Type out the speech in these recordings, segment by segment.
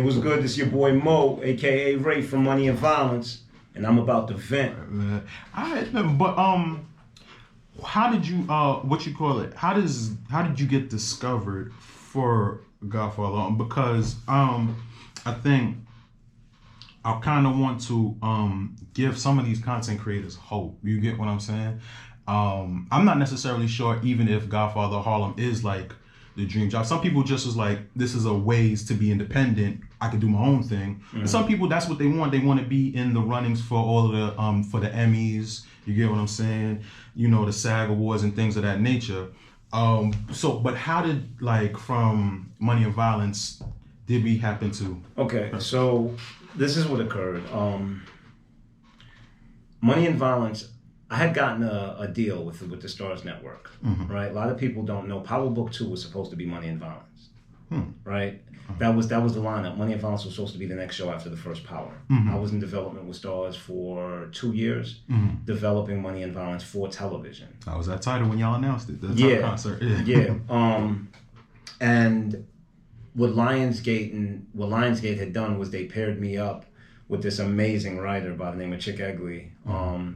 It was good. This your boy Mo, aka Rafe from Money and Violence, and I'm about to vent. Alright, but how did you what you call it? How did you get discovered for Godfather? Because I think I kind of want to give some of these content creators hope. You get what I'm saying? I'm not necessarily sure even if Godfather Harlem is like the dream job. Some people just is like, this is a ways to be independent. I could do my own thing. And some people, that's what they want. They want to be in the runnings for all of the for the Emmys. You get what I'm saying? You know, the SAG Awards and things of that nature. But how did, like, from Money and Violence did we happen to? Okay, so this is what occurred. Money and Violence, I had gotten a deal with the Stars Network, right? A lot of people don't know Power Book 2 was supposed to be Money and Violence, right? That was the lineup. Money and Violence was supposed to be the next show after the first Power. I was in development with Stars for 2 years, developing Money and Violence for television. That was that title when y'all announced it, the concert. Yeah. And what Lionsgate had done was they paired me up with this amazing writer by the name of Chick Egley,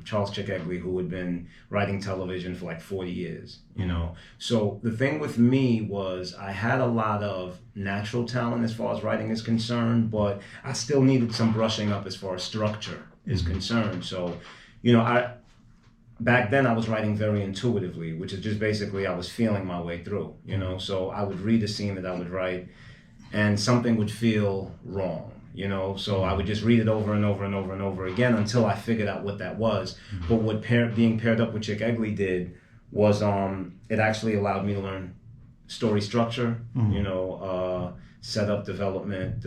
Charles Chick Egley, who had been writing television for like 40 years, you know. So the thing with me was I had a lot of natural talent as far as writing is concerned, but I still needed some brushing up as far as structure is concerned. So, you know, back then I was writing very intuitively, which is just basically I was feeling my way through, you know. So I would read a scene that I would write and something would feel wrong. You know, so I would just read it over and over and over and over again until I figured out what that was. But what being paired up with Chick Egley did was it actually allowed me to learn story structure, you know, setup, development,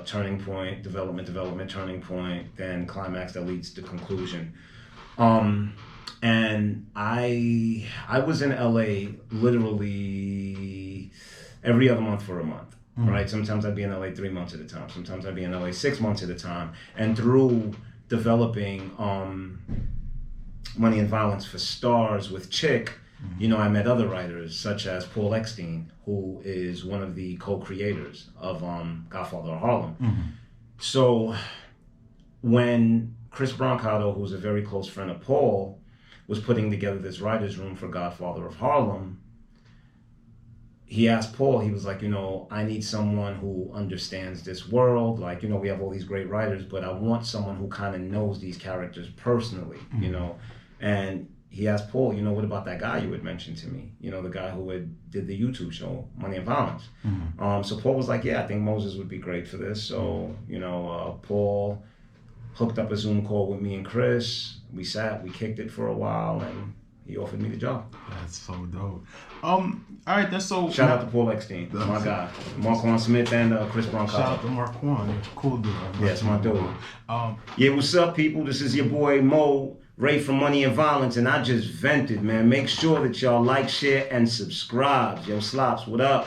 turning point, development, turning point, then climax that leads to conclusion. And I was in LA literally every other month for a month. Right? Sometimes I'd be in LA 3 months at a time. Sometimes I'd be in LA 6 months at a time. And through developing Money and Violence for Stars with Chick, you know, I met other writers such as Paul Eckstein, who is one of the co-creators of Godfather of Harlem. So when Chris Brancato, who's a very close friend of Paul, was putting together this writer's room for Godfather of Harlem, he asked Paul, he was like, you know, I need someone who understands this world. Like, you know, we have all these great writers, but I want someone who kind of knows these characters personally, you know. And he asked Paul, you know, what about that guy you had mentioned to me? You know, the guy who did the YouTube show, Money and Violence. So Paul was like, yeah, I think Moses would be great for this. So, you know, Paul hooked up a Zoom call with me and Chris. We sat, we kicked it for a while, and he offered me the job. That's so dope. All right, that's so. Shout out to Paul Eckstein, my guy, Marquand Smith, and Chris Brancato. Shout out to Marquand, cool dude. Yeah, it's my dude. Yeah, what's up, people? This is your boy Mo, Rafe from Money and Violence, and I just vented, man. Make sure that y'all like, share, and subscribe. Yo, Slops, what up?